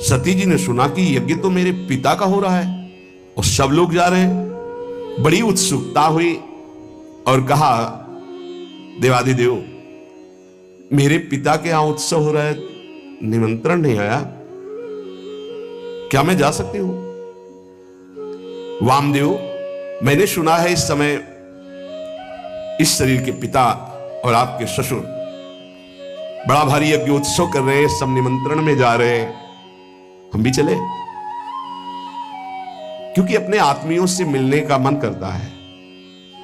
सती जी ने सुना कि यज्ञ तो मेरे पिता का हो रहा है और सब लोग जा रहे हैं। बड़ी उत्सुकता हुई और कहा, देवाधिदेव, मेरे पिता के यहां उत्सव हो रहा है, निमंत्रण नहीं आया, क्या मैं जा सकती हूं? वामदेव, मैंने सुना है इस समय इस शरीर के पिता और आपके ससुर बड़ा भारी यज्ञ उत्सव कर रहे हैं, सब निमंत्रण में जा रहे हैं, हम भी चले? क्योंकि अपने आत्मियों से मिलने का मन करता है।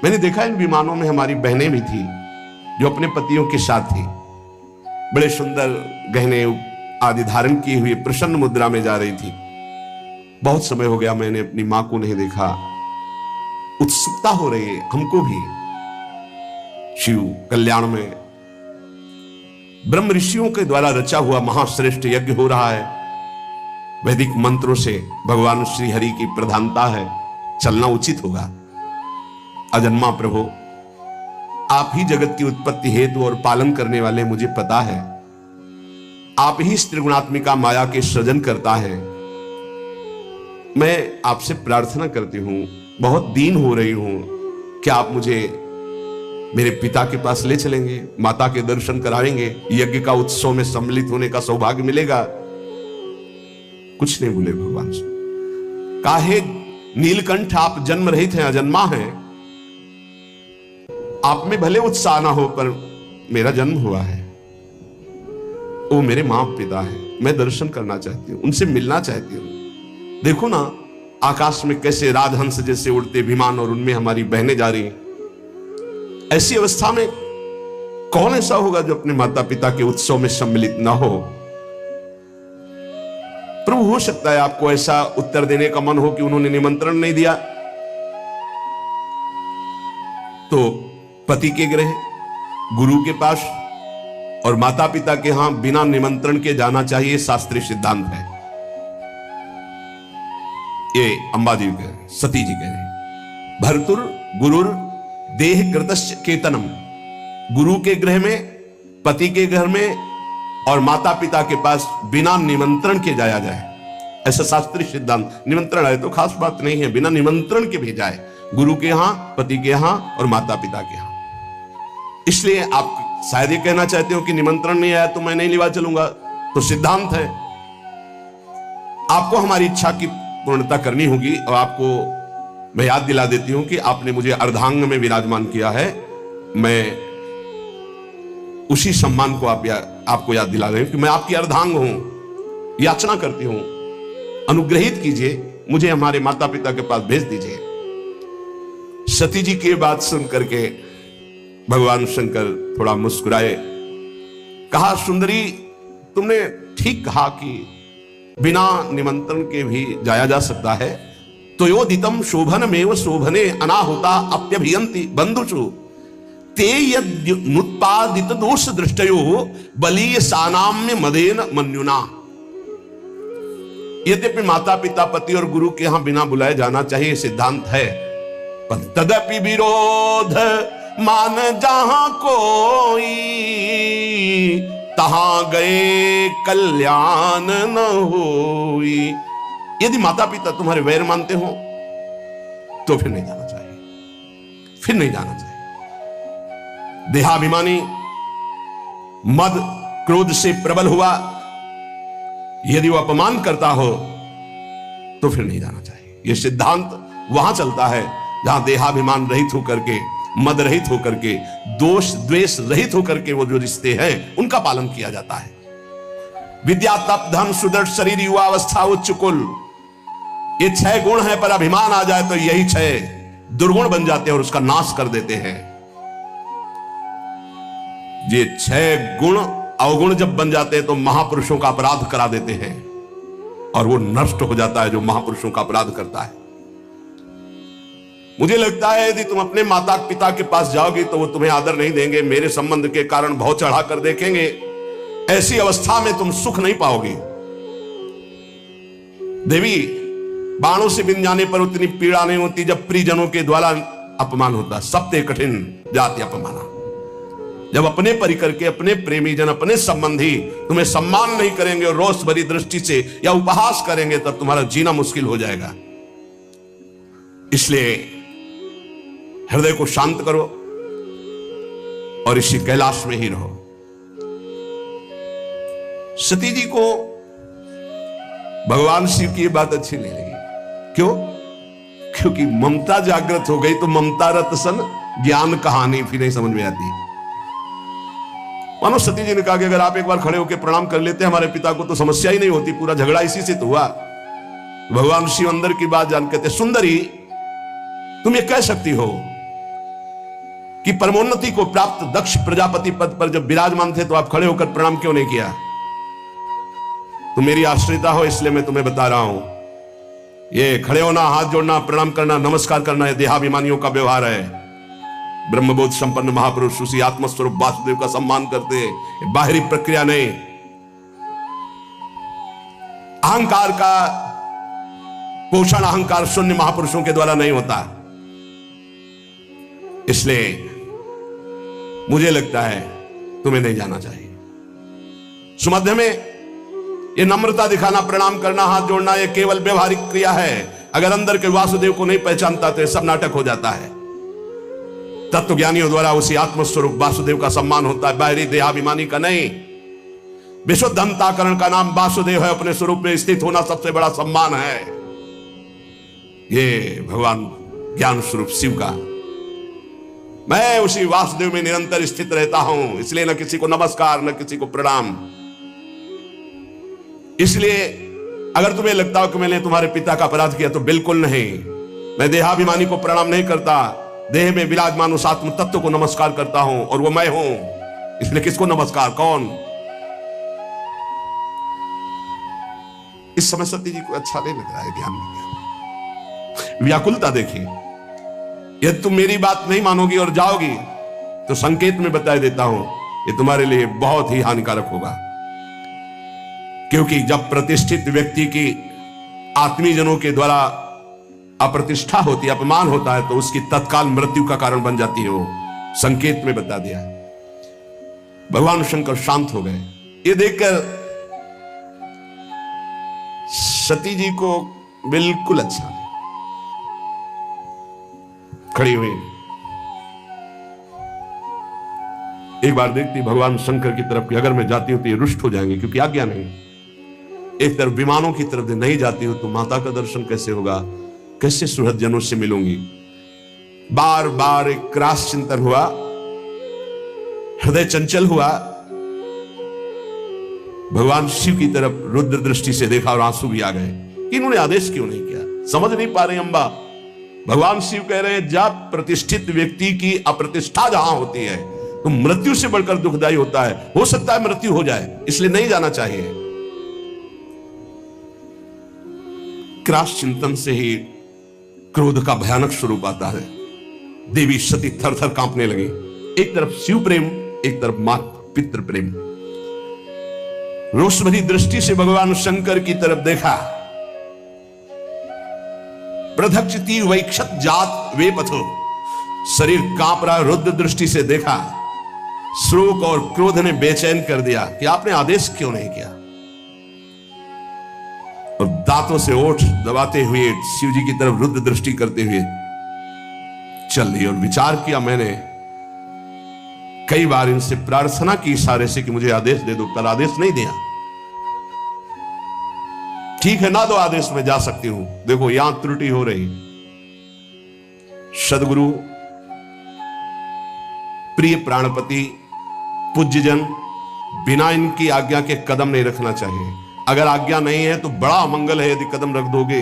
मैंने देखा इन विमानों में हमारी बहनें भी थी जो अपने पतियों के साथ थी, बड़े सुंदर गहने आदि धारण किए हुए प्रसन्न मुद्रा में जा रही थी। बहुत समय हो गया मैंने अपनी मां को नहीं देखा, उत्सुकता हो रही है हमको भी। शिव कल्याण में ब्रह्म ऋषियों के द्वारा रचा हुआ महाश्रेष्ठ यज्ञ हो रहा है, वैदिक मंत्रों से भगवान श्री हरि की प्रधानता है, चलना उचित होगा। अजन्मा प्रभु, आप ही जगत की उत्पत्ति हेतु और पालन करने वाले, मुझे पता है आप ही त्रिगुणात्मिका माया के सृजन करता है। मैं आपसे प्रार्थना करती हूं, बहुत दीन हो रही हूं, क्या आप मुझे मेरे पिता के पास ले चलेंगे, माता के दर्शन कराएंगे, यज्ञ का उत्सव में सम्मिलित होने का सौभाग्य मिलेगा? कुछ नहीं बोले भगवान से। काहे नीलकंठ, आप जन्म रहित हैं, अजन्मा हैं, आप में भले उत्साह ना हो पर मेरा जन्म हुआ है, वो मेरे मां पिता है, मैं दर्शन करना चाहती हूं, उनसे मिलना चाहती हूं। देखो ना आकाश में कैसे राजहंस जैसे उड़ते विमान और उनमें हमारी बहनें जा रही हैं। ऐसी अवस्था में कौन ऐसा होगा जो अपने माता पिता के उत्सव में सम्मिलित ना हो? प्रभु, हो सकता है आपको ऐसा उत्तर देने का मन हो कि उन्होंने निमंत्रण नहीं दिया, तो पति के गृह, गुरु के पास और माता पिता के यहां बिना निमंत्रण के जाना चाहिए, शास्त्रीय सिद्धांत है। ये अंबा जी कह रहे, सती जी कह रहे, भर्तुर गुरुर देह कृतस्य केतनम, गुरु के गृह में, पति के घर में और माता पिता के पास बिना निमंत्रण के जाया जाए, ऐसा शास्त्रीय सिद्धांत। निमंत्रण है तो खास बात नहीं है, बिना निमंत्रण के भेजा है, गुरु के यहां, पति के यहां और माता पिता के यहां। इसलिए आप शायद ये कहना चाहते हो कि निमंत्रण नहीं आया तो मैं नहीं लिवा चलूंगा, तो सिद्धांत है, आपको हमारी इच्छा की पूर्णता करनी होगी। और आपको मैं याद दिला देती हूं कि आपने मुझे अर्धांग में विराजमान किया है, मैं उसी सम्मान को आपको याद दिला रहे हूं कि मैं आपकी अर्धांग हूं, याचना करती हूं, अनुग्रहित कीजिए, मुझे हमारे माता पिता के पास भेज दीजिए। सती जी की बात सुन करके भगवान शंकर थोड़ा मुस्कुराए, कहा, सुंदरी, तुमने ठीक कहा कि बिना निमंत्रण के भी जाया जा सकता है। तो योदितम शोभनमेव शोभने अनाहुता अप्यभियंति बंधुषु ते यदुत्पादित दोष दृष्टयो बलीय सानाम्य मदेन मन्युना। यद्यपि माता पिता, पति और गुरु के यहां बिना बुलाए जाना चाहिए, सिद्धांत है, पर तदपि विरोध मान जहां कोई, तहां गए कल्याण न होई। यदि माता पिता तुम्हारे वैर मानते हो तो फिर नहीं जाना चाहिए, फिर नहीं जाना चाहिए। देहाभिमानी मद क्रोध से प्रबल हुआ, यदि वो अपमान करता हो तो फिर नहीं जाना चाहिए। यह सिद्धांत वहां चलता है जहां देहाभिमान रहित होकर के, मद रहित होकर के, दोष द्वेष रहित होकर के वो जो रिश्ते हैं उनका पालन किया जाता है। विद्या, तप, धन, सुदृढ़ शरीर, युवावस्था, उच्च कुल, ये 6 गुण है, पर अभिमान आ जाए तो यही 6 दुर्गुण बन जाते हैं और उसका नाश कर देते हैं। ये 6 गुण अवगुण जब बन जाते हैं तो महापुरुषों का अपराध करा देते हैं और वो नष्ट हो जाता है जो महापुरुषों का अपराध करता है। मुझे लगता है यदि तुम अपने माता पिता के पास जाओगे तो वो तुम्हें आदर नहीं देंगे, मेरे संबंध के कारण बहुत चढ़ा कर देखेंगे। ऐसी अवस्था में तुम सुख नहीं पाओगे। देवी, बाणों से बिन जाने पर उतनी पीड़ा नहीं होती जब प्रियजनों के द्वारा अपमान होता। सप्ते कठिन जाति अपमाना। जब अपने परिकर के, अपने प्रेमी जन, अपने संबंधी तुम्हें सम्मान नहीं करेंगे और रोष भरी दृष्टि से या उपहास करेंगे, तब तुम्हारा जीना मुश्किल हो जाएगा। इसलिए हृदय को शांत करो और इसी कैलाश में ही रहो। सती जी को भगवान शिव की बात अच्छी नहीं लगी। क्यों? क्योंकि ममता जागृत हो गई तो ममता रत सन ज्ञान कहानी फिर नहीं समझ में आती। मानो सती जी ने कहा कि अगर आप एक बार खड़े होकर प्रणाम कर लेते हमारे पिता को तो समस्या ही नहीं होती, पूरा झगड़ा इसी से तो हुआ। भगवान शिव अंदर की बात जान कहते, सुंदरी तुम ये कह सकती हो कि परमोन्नति को प्राप्त दक्ष प्रजापति पद पर जब विराजमान थे तो आप खड़े होकर प्रणाम क्यों नहीं किया? तुम मेरी आश्रिता हो इसलिए मैं तुम्हें बता रहा हूं, ये खड़े होना, हाथ जोड़ना, प्रणाम करना, नमस्कार करना, ये देहाभिमानियों का व्यवहार है। ब्रह्मबोध संपन्न महापुरुष उसी आत्मस्वरूप वासुदेव का सम्मान करते हैं, बाहरी प्रक्रिया नहीं। अहंकार का पोषण अहंकार शून्य महापुरुषों के द्वारा नहीं होता। इसलिए मुझे लगता है तुम्हें नहीं जाना चाहिए। सुमध्य में ये नम्रता दिखाना, प्रणाम करना, हाथ जोड़ना, ये केवल व्यवहारिक क्रिया है। अगर अंदर के वासुदेव को नहीं पहचानता तो ये सब नाटक हो जाता है। तत्वज्ञानियों द्वारा उसी आत्मस्वरूप वासुदेव का सम्मान होता है, बाहरी देहाभिमानी का नहीं। विशुद्ध अंतःकरण का नाम वासुदेव है, अपने स्वरूप में स्थित होना सबसे बड़ा सम्मान है। ये भगवान ज्ञान स्वरूप शिव का, मैं उसी वासुदेव में निरंतर स्थित रहता हूं, इसलिए न किसी को नमस्कार न किसी को प्रणाम। इसलिए अगर तुम्हें लगता हो कि मैंने तुम्हारे पिता का अपराध किया तो बिल्कुल नहीं। मैं देहाभिमानी को प्रणाम नहीं करता, देह में विराजमान उस आत्म तत्व को नमस्कार करता हूं और वो मैं हूं। इसलिए किसको नमस्कार? कौन? इस समय सती जी को अच्छा नहीं लग रहा है ध्यान में। व्याकुलता देखिए। यदि तुम मेरी बात नहीं मानोगी और जाओगी तो संकेत में बता देता हूं ये तुम्हारे लिए बहुत ही हानिकारक होगा। क्योंकि जब प्रतिष्ठित व्यक्ति की आत्मीजनों के द्वारा अप्रतिष्ठा होती, अपमान होता है, तो उसकी तत्काल मृत्यु का कारण बन जाती है। वो संकेत में बता दिया। भगवान शंकर शांत हो गए। ये देखकर सती जी को बिल्कुल अच्छा नहीं। खड़ी हुई एक बार देखती भगवान शंकर की तरफ कि अगर मैं जाती हूं तो ये रुष्ट हो जाएंगे, क्योंकि आज्ञा नहीं। एक तरफ विमानों की तरफ नहीं जाती हूं तो माता का दर्शन कैसे होगा, कैसे सुहृदजनों से मिलूंगी। बार बार एक क्रास चिंतन हुआ, हृदय चंचल हुआ। भगवान शिव की तरफ रुद्र दृष्टि से देखा और आंसू भी आ गए कि इन्होंने आदेश क्यों नहीं किया। समझ नहीं पा रहे अम्बा। भगवान शिव कह रहे हैं जब प्रतिष्ठित व्यक्ति की अप्रतिष्ठा जहां होती है तो मृत्यु से बढ़कर दुखदायी होता है। हो सकता है मृत्यु हो जाए, इसलिए नहीं जाना चाहिए। क्रास चिंतन से ही क्रोध का भयानक स्वरूप आता है। देवी सती थर थर कांपने लगी। एक तरफ शिव प्रेम, एक तरफ मात पितृ प्रेम। रोष भरी दृष्टि से भगवान शंकर की तरफ देखा। प्रधक्षति वैक्षत जात वे पथो, शरीर कांप रहा। रुद्र दृष्टि से देखा। शोक और क्रोध ने बेचैन कर दिया कि आपने आदेश क्यों नहीं किया। और दांतों से ओठ दबाते हुए शिव जी की तरफ रुद्र दृष्टि करते हुए चल रही। और विचार किया मैंने कई बार इनसे प्रार्थना की इशारे से कि मुझे आदेश दे दो, पर आदेश नहीं दिया। ठीक है ना दो आदेश में जा सकती हूं, देखो यहां त्रुटि हो रही। सदगुरु, प्रिय प्राणपति, पूज्यजन, बिना इनकी आज्ञा के कदम नहीं रखना चाहिए। अगर आज्ञा नहीं है तो बड़ा अमंगल है यदि कदम रख दोगे।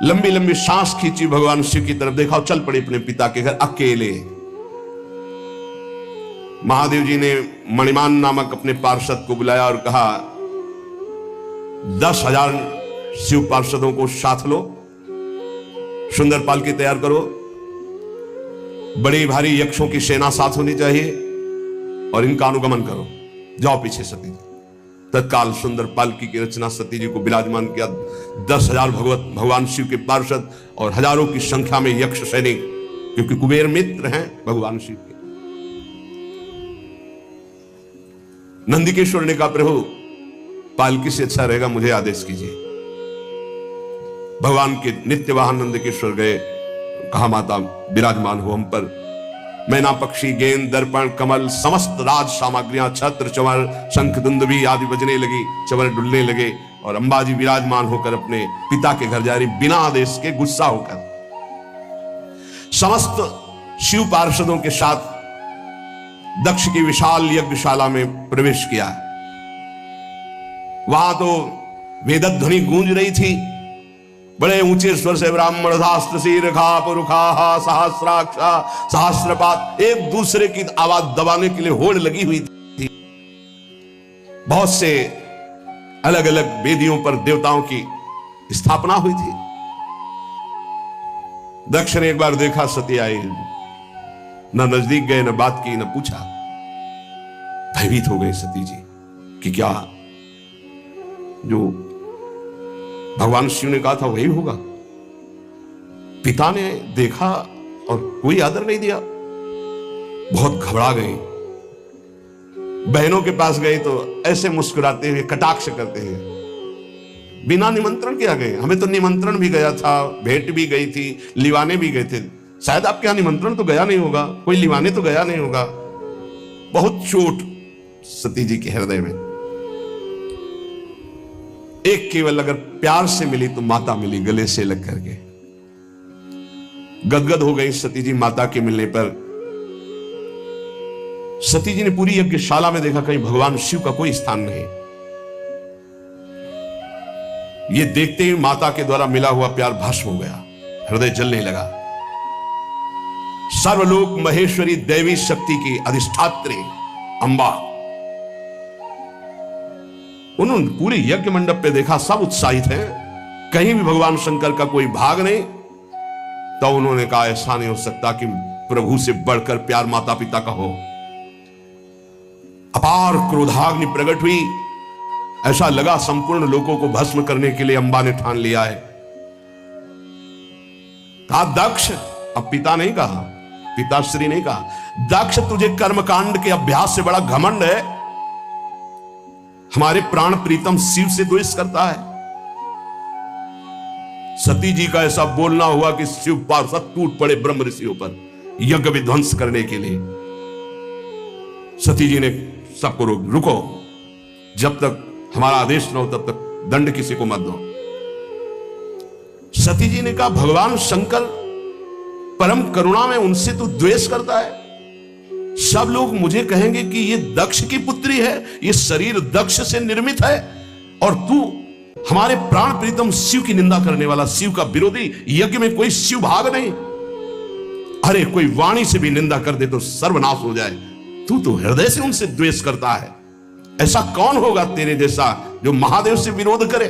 लंबी लंबी सांस खींची, भगवान शिव की तरफ देखा और चल पड़े अपने पिता के घर अकेले। महादेव जी ने मणिमान नामक अपने पार्षद को बुलाया और कहा 10,000 शिव पार्षदों को साथ लो, सुंदर पालकी तैयार करो, बड़ी भारी यक्षों की सेना साथ होनी चाहिए और इनका अनुगमन करो। जाओ पीछे सती। तत्काल सुंदर पालकी की रचना सती जी को विराजमान किया। 10,000 भगवान शिव के पार्षद और हजारों की संख्या में यक्ष सैनिक, क्योंकि कुबेर मित्र हैं भगवान शिव के। नंदिकेश्वर ने कहा प्रभु पालकी से अच्छा रहेगा, मुझे आदेश कीजिए। भगवान के नित्य वाहन नंदिकेश्वर गए, कहा माता विराजमान हो हम पर। मैना पक्षी, गेंद, दर्पण, कमल, समस्त राज सामग्रियां, छत्र, चंवर, शंख, दुंदुभी आदि बजने लगी, चंवर डुलने लगे और अंबाजी विराजमान होकर अपने पिता के घर जा रही, बिना आदेश के, गुस्सा होकर। समस्त शिव पार्षदों के साथ दक्ष की विशाल यज्ञशाला में प्रवेश किया। वहां तो वेदध्वनि गूंज रही थी, बड़े ऊंचे स्वर से ब्राह्मण शास्त्र शीर्षा पुरुखा सहस्राक्षा सहस्रपात, एक दूसरे की आवाज दबाने के लिए होड़ लगी हुई थी। बहुत से अलग अलग वेदियों पर देवताओं की स्थापना हुई थी। दक्ष ने एक बार देखा सती आई, न नजदीक गए, न बात की, न पूछा। भयभीत हो गई सती जी कि क्या जो भगवान शिव ने कहा था वही होगा। पिता ने देखा और कोई आदर नहीं दिया, बहुत घबरा गई। बहनों के पास गई तो ऐसे मुस्कुराते हुए कटाक्ष करते हुए, बिना निमंत्रण के आ गए। हमें तो निमंत्रण भी गया था, भेंट भी गई थी, लिवाने भी गए थे, शायद आपके यहां निमंत्रण तो गया नहीं होगा, कोई लिवाने तो गया नहीं होगा। बहुत चोट सती जी के हृदय में। एक केवल अगर प्यार से मिली तो माता मिली, गले से लग करके। गदगद हो गई सती जी माता के मिलने पर। सती जी ने पूरी यज्ञशाला में देखा, कहीं भगवान शिव का कोई स्थान नहीं। ये देखते ही माता के द्वारा मिला हुआ प्यार भस्म हो गया, हृदय जलने लगा। सर्वलोक महेश्वरी देवी शक्ति की अधिष्ठात्री अंबा, उन्होंने पूरे यज्ञ मंडप पे देखा, सब उत्साहित हैं, कहीं भी भगवान शंकर का कोई भाग नहीं। तो उन्होंने कहा ऐसा नहीं हो सकता कि प्रभु से बढ़कर प्यार माता पिता का हो। अपार क्रोधाग्नि प्रकट हुई, ऐसा लगा संपूर्ण लोगों को भस्म करने के लिए अंबा ने ठान लिया है। कहा दक्ष, अब पिता नहीं कहा, पिताश्री नहीं कहा, दक्ष तुझे कर्मकांड के अभ्यास से बड़ा घमंड है, हमारे प्राण प्रीतम शिव से द्वेष करता है। सती जी का ऐसा बोलना हुआ कि शिव पार्षद टूट पड़े ब्रह्म ऋषियों पर यज्ञ विध्वंस करने के लिए। सती जी ने सबको रुको, जब तक हमारा आदेश न हो तब तक दंड किसी को मत दो। सती जी ने कहा भगवान शंकर परम करुणा में, उनसे तू द्वेष करता है। सब लोग मुझे कहेंगे कि ये दक्ष की पुत्री है, ये शरीर दक्ष से निर्मित है, और तू हमारे प्राण प्रीतम शिव की निंदा करने वाला, शिव का विरोधी, यज्ञ में कोई शिव भाग नहीं। अरे कोई वाणी से भी निंदा कर दे तो सर्वनाश हो जाए, तू तो हृदय से उनसे द्वेष करता है। ऐसा कौन होगा तेरे जैसा जो महादेव से विरोध करे।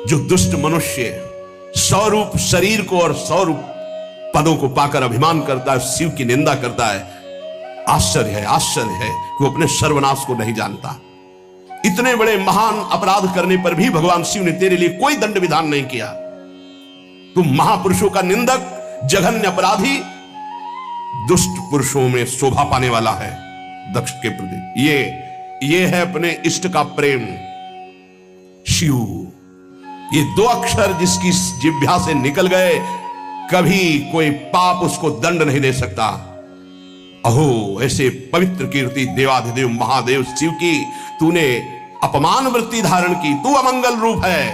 जो दुष्ट मनुष्य स्वरूप शरीर को और स्वरूप पदों को पाकर अभिमान करता है, शिव की निंदा करता है, आश्चर्य है कि वो अपने सर्वनाश को नहीं जानता। इतने बड़े महान अपराध करने पर भी भगवान शिव ने तेरे लिए कोई दंड विधान नहीं किया। तुम महापुरुषों का निंदक, जघन्य अपराधी, दुष्ट पुरुषों में शोभा पाने वाला है दक्ष के प्रति। ये है अपने इष्ट का प्रेम, शिव। ये दो अक्षर जिसकी जिह्वा से निकल गए, कभी कोई पाप उसको दंड नहीं दे सकता। अहो ऐसे पवित्र कीर्ति देवाधिदेव महादेव शिव की तूने अपमान वृत्ति धारण की। तू अमंगल रूप है,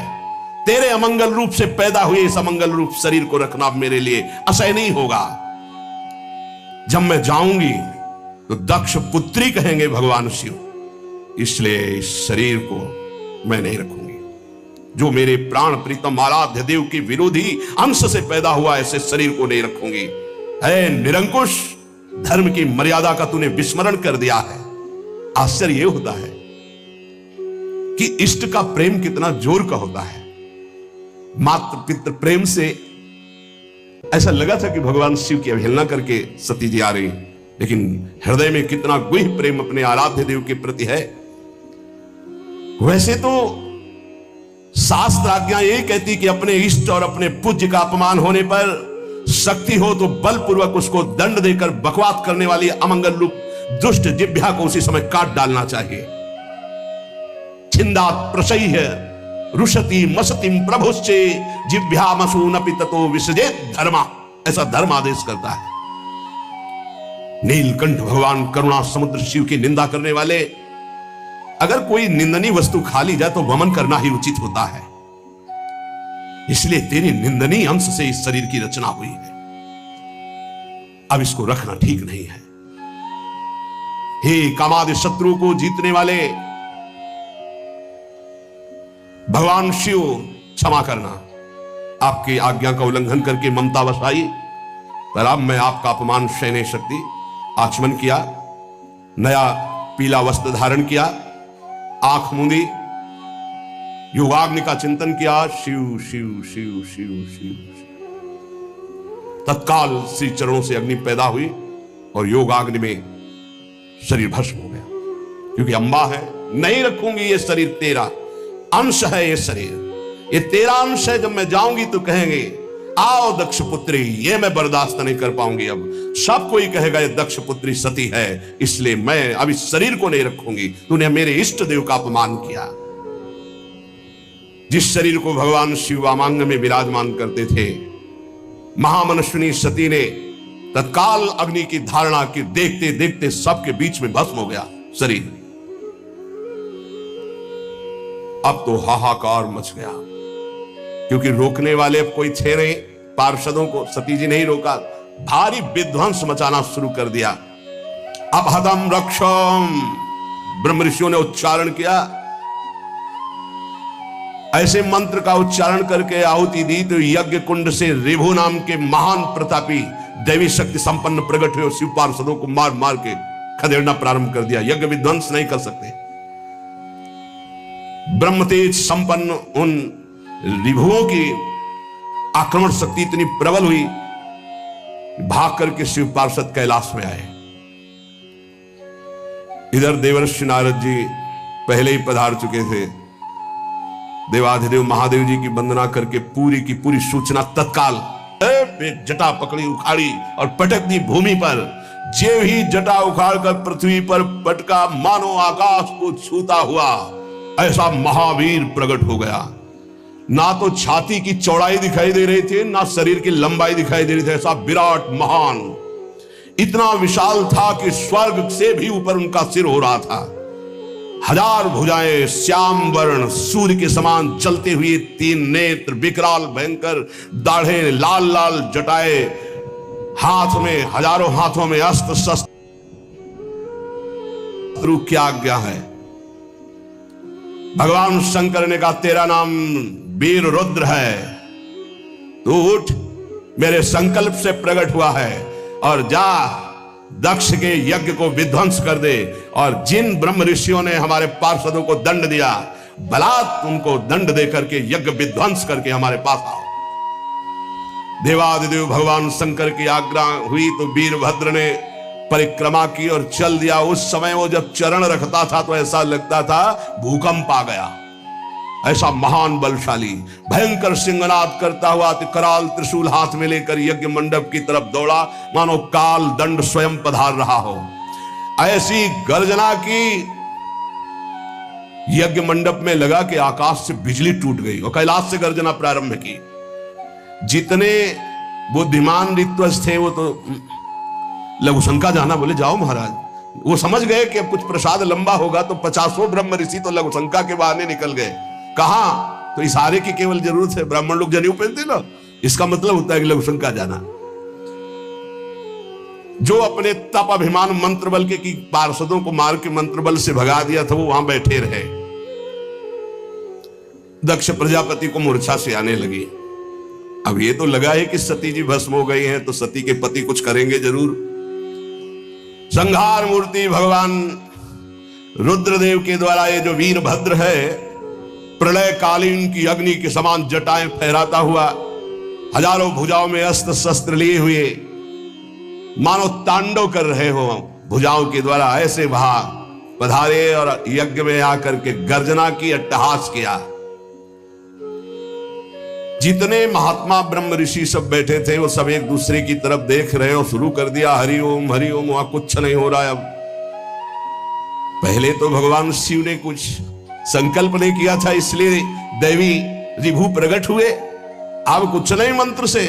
तेरे अमंगल रूप से पैदा हुए इस अमंगल रूप शरीर को रखना मेरे लिए असह्य नहीं होगा। जब मैं जाऊंगी तो दक्ष पुत्री कहेंगे भगवान शिव, इसलिए इस शरीर को मैं नहीं रखूंगी। जो मेरे प्राण प्रीतम आराध्य देव के विरोधी अंश से पैदा हुआ, ऐसे शरीर को नहीं रखूंगी। है निरंकुश, धर्म की मर्यादा का तूने विस्मरण कर दिया है। आश्चर्य यह होता है कि इष्ट का प्रेम कितना जोर का होता है। मात्र पितृ प्रेम से ऐसा लगा था कि भगवान शिव की अवहेलना करके सती जी आ रही, लेकिन हृदय में कितना गुह प्रेम अपने आराध्य देव के प्रति है। वैसे तो शास्त्र आज्ञा यही कहती कि अपने इष्ट और अपने पूज्य का अपमान होने पर शक्ति हो तो बलपूर्वक उसको दंड देकर बकवाद करने वाली अमंगल रूप दुष्ट जिह्वा को उसी समय काट डालना चाहिए। छिंदात प्रसह्य रुषति मसतिम प्रभुश्चे जिह्वामसूनपि ततो विसजेत धर्मा, ऐसा धर्म आदेश करता है। नीलकंठ भगवान करुणा समुद्र शिव की निंदा करने वाले, अगर कोई निंदनीय वस्तु खा ली जाए तो वमन करना ही उचित होता है। इसलिए तेरी निंदनीय अंश से इस शरीर की रचना हुई है, अब इसको रखना ठीक नहीं है। हे कामादि शत्रु को जीतने वाले भगवान शिव, क्षमा करना, आपकी आज्ञा का उल्लंघन करके ममता वसाई, पर अब मैं आपका अपमान सह नहीं सकती। आचमन किया, नया पीला वस्त्र धारण किया, आंख मूंदी, योगाग्नि का चिंतन किया, शिव शिव शिव शिव शिव। तत्काल श्री चरणों से अग्नि पैदा हुई और योगाग्नि में शरीर भस्म हो गया। क्योंकि अंबा है, नहीं रखूंगी ये शरीर, तेरा अंश है ये शरीर, ये तेरा अंश है। जब मैं जाऊंगी तो कहेंगे आओ दक्ष पुत्री, ये मैं बर्दाश्त नहीं कर पाऊंगी। अब सब कोई कहेगा ये दक्ष पुत्री सती है, इसलिए मैं अब इस शरीर को नहीं रखूंगी। तूने मेरे इष्ट देव का अपमान किया। जिस शरीर को भगवान शिव वामांग में विराजमान करते थे, महामनस्विनी सती ने तत्काल अग्नि की धारणा की, देखते देखते सबके बीच में भस्म हो गया शरीर। अब तो हाहाकार मच गया, क्योंकि रोकने वाले अब कोई थे नहीं। पार्षदों को सती जी ने ही रोका, भारी विध्वंस मचाना शुरू कर दिया। अब हदम रक्षम ब्रह्म ऋषियों ने उच्चारण किया, ऐसे मंत्र का उच्चारण करके आहुति दी तो यज्ञ कुंड से रिभु नाम के महान प्रतापी दैवी शक्ति संपन्न प्रकट हुए और शिव पार्षदों को मार मार के खदेड़ना प्रारंभ कर दिया। यज्ञ विध्वंस नहीं कर सकते। ब्रह्म तेज संपन्न उन रिभुओं की आक्रमण शक्ति इतनी प्रबल हुई, भाग करके शिव पार्षद कैलाश में आए। इधर देवर्षि नारद जी पहले ही पधार चुके थे। देवाधिदेव महादेव जी की वंदना करके पूरी की पूरी सूचना तत्काल जटा पकड़ी, उखाड़ी और पटक दी भूमि पर। जे ही जटा उखाड़ कर पृथ्वी पर पटका, मानो आकाश को छूता हुआ ऐसा महावीर प्रकट हो गया। ना तो छाती की चौड़ाई दिखाई दे रही थी, ना शरीर की लंबाई दिखाई दे रही थी। ऐसा विराट महान, इतना विशाल था कि स्वर्ग से भी ऊपर उनका सिर हो रहा था। हजार भुजाएं, श्याम वर्ण, सूर्य के समान चलते हुए तीन नेत्र, विकराल भयंकर दाढ़े, लाल लाल जटाए, हाथ में हजारों हाथों में अस्त्र शस्त्र। क्या आज्ञा है? भगवान शंकर ने कहा तेरा नाम वीर रुद्र है, तू उठ, मेरे संकल्प से प्रकट हुआ है, और जा दक्ष के यज्ञ को विध्वंस कर दे। और जिन ब्रह्म ऋषियों ने हमारे पार्षदों को दंड दिया, बलात् उनको दंड देकर के यज्ञ विध्वंस करके हमारे पास आओ। देवादिदेव भगवान शंकर की आज्ञा हुई तो वीरभद्र ने परिक्रमा की और चल दिया। उस समय वो जब चरण रखता था तो ऐसा लगता था भूकंप आ गया। ऐसा महान बलशाली भयंकर सिंहनाद करता हुआ कराल त्रिशूल हाथ में लेकर यज्ञ मंडप की तरफ दौड़ा, मानो काल दंड स्वयं पधार रहा हो। ऐसी गर्जना की यज्ञ मंडप में लगा कि आकाश से बिजली टूट गई और कैलाश से गर्जना प्रारंभ की। जितने बुद्धिमान ऋत्वज थे वो तो लघुशंका जाना, बोले जाओ महाराज। वो समझ गए कि अब कुछ प्रसाद लंबा होगा तो 50 ब्रह्म ऋषि तो लघुशंका के बहाने निकल गए। कहां? तो इशारे की केवल जरूरत है। ब्राह्मण लोग जनेऊ पहनते ना, इसका मतलब होता है कि लघुशंका जाना। जो अपने तप अभिमान मंत्र बल के की पार्षदों को मार के मंत्र बल से भगा दिया था, वो वहां बैठे रहे। दक्ष प्रजापति को मूर्छा से आने लगी। अब ये तो लगा है कि सती जी भस्म हो गई हैं, तो सती के पति कुछ करेंगे जरूर। संहार मूर्ति भगवान रुद्रदेव के द्वारा ये जो वीरभद्र है, प्रलय कालीन की अग्नि के समान जटाएं फहराता हुआ, हजारों भुजाओं में अस्त्र शस्त्र लिए हुए, मानो तांडव कर रहे हो भुजाओं के द्वारा, ऐसे वहां पधारे और यज्ञ में आकर के गर्जना की, अट्टहास किया। जितने महात्मा ब्रह्म ऋषि सब बैठे थे वो सब एक दूसरे की तरफ देख रहे और शुरू कर दिया हरिओम हरिओम। वहां कुछ नहीं हो रहा है। अब पहले तो भगवान शिव ने कुछ संकल्प नहीं किया था, इसलिए दैवी रिभु प्रकट हुए। अब कुछ नहीं मंत्र से